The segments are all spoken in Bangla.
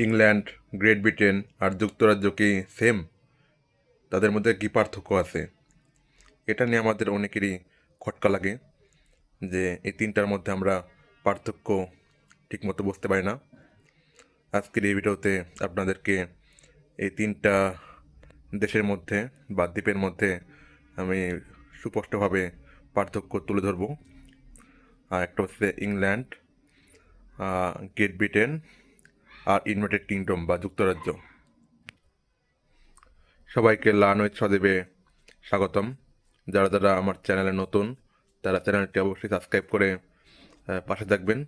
ইংল্যান্ড, গ্রেট ব্রিটেন আর যুক্তরাজ্য কি সেম? তাদের মধ্যে কী পার্থক্য আছে? এটা নিয়ে আমাদের অনেকেরই খটকা লাগে যে এই তিনটার মধ্যে আমরা পার্থক্য ঠিকমতো বুঝতে পারি না। আজকের এই ভিডিওতে আপনাদেরকে এই তিনটা দেশের মধ্যে বা দ্বীপের মধ্যে আমি সুস্পষ্টভাবে পার্থক্য তুলে ধরব। আর একটা হচ্ছে ইংল্যান্ড, গ্রেট ব্রিটেন আর ইউনাইটেড কিংডম বা যুক্তরাজ্য। সবাইকে লার্ন উইথ সদেবে স্বাগতম। যারা যারা আমার চ্যানেলে নতুন তারা চ্যানেলটি অবশ্যই সাবস্ক্রাইব করে পাশে থাকবেন।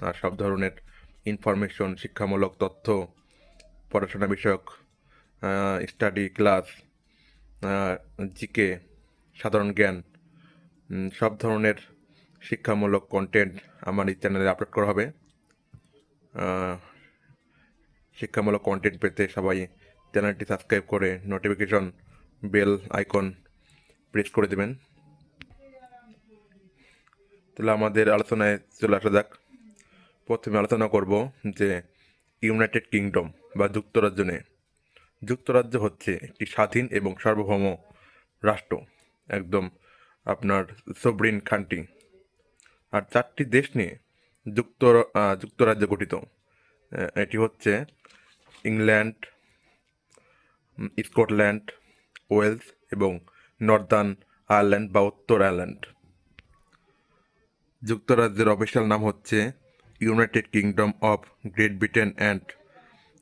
আর সব ধরনের ইনফরমেশন, শিক্ষামূলক তথ্য, পড়াশোনা বিষয়ক স্টাডি ক্লাস, জিকে, সাধারণ জ্ঞান, সব ধরনের শিক্ষামূলক কন্টেন্ট আমার এই চ্যানেলে আপলোড করা হবে। শিক্ষামূলক কন্টেন্ট পেতে সবাই চ্যানেলটি সাবস্ক্রাইব করে নোটিফিকেশন বেল আইকন প্রেস করে দেবেন। তাহলে আমাদের আলোচনায় চলে আসা যাক। প্রথমে আলোচনা করব যে ইউনাইটেড কিংডম বা যুক্তরাজ্য নিয়ে। যুক্তরাজ্য হচ্ছে একটি স্বাধীন এবং সার্বভৌম রাষ্ট্র, একদম আপনার সবরিন কান্ট্রি। আর চারটি দেশ নিয়ে যুক্তরাজ্য গঠিত। এটি হচ্ছে ইংল্যান্ড, স্কটল্যান্ড, ওয়েলস এবং নর্দার্ন আয়ারল্যান্ড বা উত্তর আয়ারল্যান্ড। যুক্তরাজ্যের অফিসিয়াল নাম হচ্ছে United kingdom of great Britain and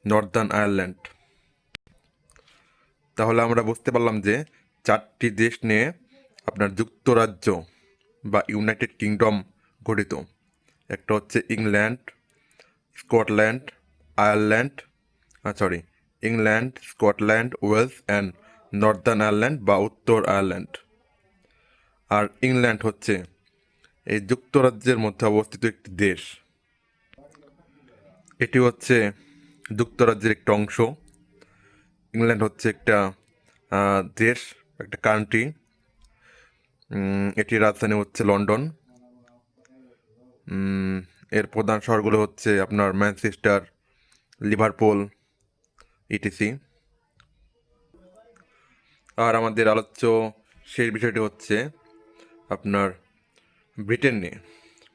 Northern Ireland. তাহলে আমরা বুঝতে পারলাম যে চারটি দেশ নিয়ে আপনার যুক্তরাজ্য বা ইউনাইটেড কিংডম গঠিত। একটা হচ্ছে England, Scotland, Ireland, England, Scotland, Wales and Northern Ireland বা উত্তর আয়ারল্যান্ড। আর ইংল্যান্ড হচ্ছে এই যুক্তরাজ্যের মধ্যে অবস্থিত একটি দেশ। এটি হচ্ছে যুক্তরাজ্যের একটা অংশ। ইংল্যান্ড হচ্ছে একটা দেশ, একটা কান্ট্রি। এটির রাজধানী হচ্ছে লন্ডন। এর প্রধান শহরগুলো হচ্ছে আপনার ম্যানচেস্টার, লিভারপুল, ইটিসি। আর আমাদের আলোচ্য সেই বিষয়টি হচ্ছে আপনার ব্রিটেন নিয়ে।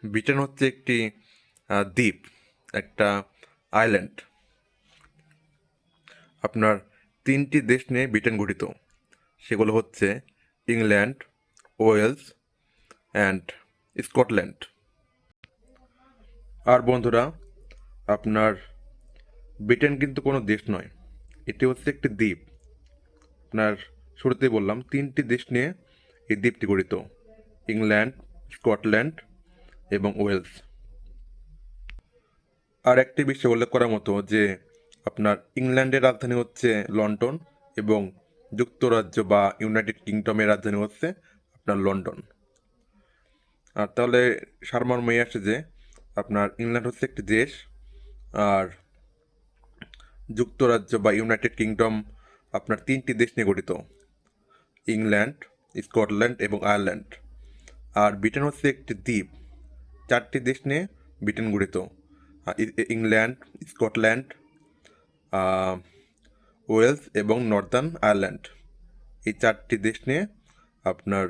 ব্রিটেন হচ্ছে একটি দ্বীপ, একটা আইল্যান্ড। আপনার তিনটি দেশ নিয়ে ব্রিটেন গঠিত, সেগুলো হচ্ছে ইংল্যান্ড, ওয়েলস অ্যান্ড স্কটল্যান্ড। আর বন্ধুরা, আপনার ব্রিটেন কিন্তু কোনো দেশ নয়, এটি হচ্ছে একটি দ্বীপ। আপনার শুরুতেই বললাম তিনটি দেশ নিয়ে এই দ্বীপটি গঠিত, ইংল্যান্ড, স্কটল্যান্ড এবং ওয়েলস। আর একটি বিষয় উল্লেখ করার মতো যে আপনার ইংল্যান্ডের রাজধানী হচ্ছে লন্ডন এবং যুক্তরাজ্য বা ইউনাইটেড কিংডমের রাজধানী হচ্ছে আপনার লন্ডন। আর তাহলে সারমর্ম এই আসে যে আপনার ইংল্যান্ড হচ্ছে একটি দেশ, আর যুক্তরাজ্য বা ইউনাইটেড কিংডম আপনার তিনটি দেশ নিয়ে গঠিত, ইংল্যান্ড, স্কটল্যান্ড এবং আয়ারল্যান্ড। আর ব্রিটেন হচ্ছে একটি দ্বীপ, চারটি দেশ নিয়ে ব্রিটেন গঠিত, ইংল্যান্ড, স্কটল্যান্ড, ওয়েলস এবং নর্দার্ন আয়ারল্যান্ড। এই চারটি দেশ নিয়ে আপনার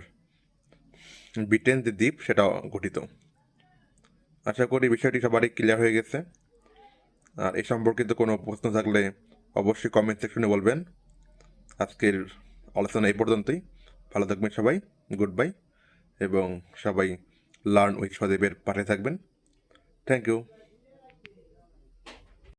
ব্রিটেন যে দ্বীপ সেটা গঠিত। আশা করি বিষয়টি সবারই ক্লিয়ার হয়ে গেছে। আর এ সম্পর্কিত কোনো প্রশ্ন থাকলে অবশ্যই কমেন্ট সেকশনে বলবেন। আজকের আলোচনা এই পর্যন্তই। ভালো থাকবেন সবাই, গুড বাই, এবং সবাই লার্ন উইথ সদেবের পাশে থাকবেন। Thank you.